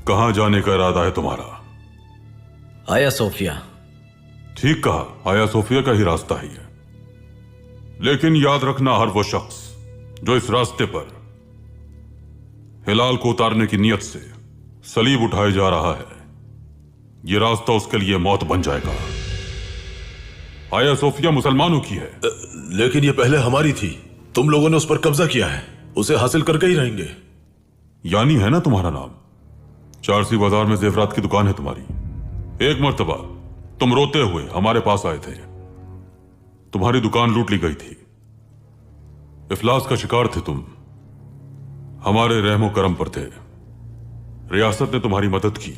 कहां जाने का इरादा है तुम्हारा? आया सोफिया। ठीक कहा, आया सोफिया का ही रास्ता ही है। लेकिन याद रखना, हर वो शख्स जो इस रास्ते पर हिलाल को उतारने की नियत से सलीब उठाए जा रहा है, ये रास्ता उसके लिए मौत बन जाएगा। आया सोफिया मुसलमानों की है। लेकिन ये पहले हमारी थी। तुम लोगों ने उस पर कब्जा किया है। उसे हासिल करके ही रहेंगे। यानी है ना तुम्हारा नाम? चारसी बाजार में जेवरात की दुकान है तुम्हारी। एक मर्तबा तुम रोते हुए हमारे पास आए थे। तुम्हारी दुकान लूट ली गई थी। इफलास का शिकार थे तुम। हमारे रहमो करम पर थे। रियासत ने तुम्हारी मदद की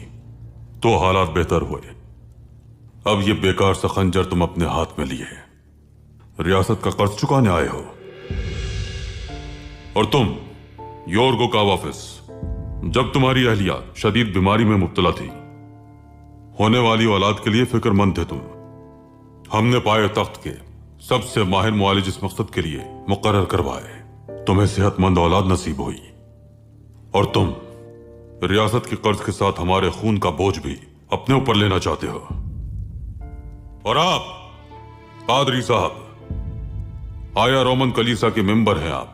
तो हालात बेहतर हुए। अब ये बेकार सा खंजर तुम अपने हाथ में लिए रियासत का कर्ज चुकाने आए हो। और तुम योर्गो का वाफिस, जब तुम्हारी अहलिया शदीद बीमारी में मुब्तला थी, होने वाली औलाद के लिए फिक्रमंद थे तुम। हमने पाए तख्त के सबसे माहिर मुआलिज इस मकसद के लिए मुकर्रर करवाए। तुम्हें सेहतमंद औलाद नसीब हुई और तुम रियासत के कर्ज के साथ हमारे खून का बोझ भी अपने ऊपर लेना चाहते हो। और आप पादरी साहब, आया रोमन कलीसा के मेंबर हैं आप।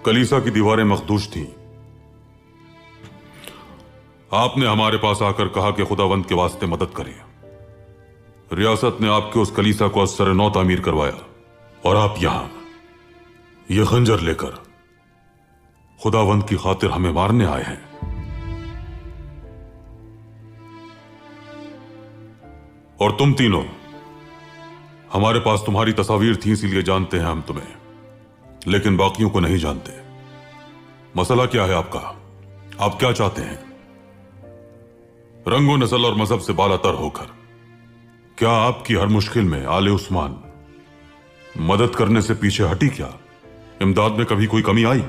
कलीसा की दीवारें मखदूश थीं। आपने हमारे पास आकर कहा कि खुदावंद के वास्ते मदद करें। रियासत ने आपके उस कलीसा को असर नौ तामीर करवाया और आप यहां ये खंजर लेकर खुदावंद की खातिर हमें मारने आए हैं। और तुम तीनों, हमारे पास तुम्हारी तस्वीर थी इसीलिए जानते हैं हम तुम्हें, लेकिन बाकियों को नहीं जानते। मसला क्या है आपका? आप क्या चाहते हैं? रंगो नस्ल और मजहब से बालातर होकर क्या आपकी हर मुश्किल में आले उस्मान मदद करने से पीछे हटी क्या? इमदाद में कभी कोई कमी आई?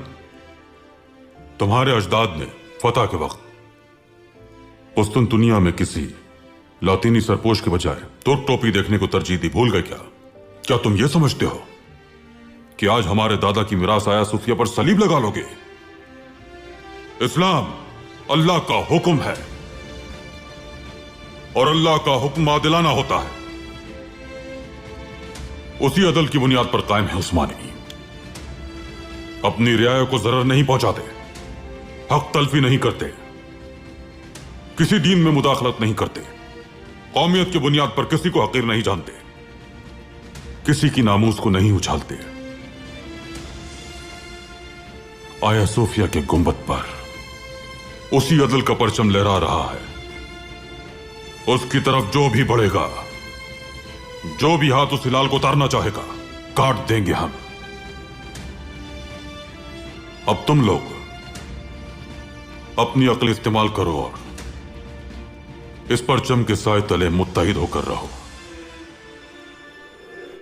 तुम्हारे अजदाद ने फतह के वक्त कुस्तुनतुनिया में किसी लातीनी सरपोश के बजाय तुर्क टोपी देखने को तरजीह दी, भूल गए क्या? क्या तुम यह समझते हो कि आज हमारे दादा की मिरास आया सूफिया पर सलीब लगा लोगे? इस्लाम अल्लाह का हुक्म है और अल्लाह का हुक्म आदिलाना होता है। उसी अदल की बुनियाद पर कायम है उस्मानी। अपनी रियाया को जरर नहीं पहुंचाते, हक तलफी नहीं करते, किसी दीन में मुदाखलत नहीं करते, कौमियत की बुनियाद पर किसी को हकीर नहीं जानते, किसी की नामूस को नहीं उछालते। आया सोफिया के गुंबद पर उसी अदल का परचम लहरा रहा है। उसकी तरफ जो भी बढ़ेगा, जो भी हाथ उस हिलाल को उतारना चाहेगा, काट देंगे हम। अब तुम लोग अपनी अक्ल इस्तेमाल करो और इस परचम के साए तले मुत्तहिद होकर रहो।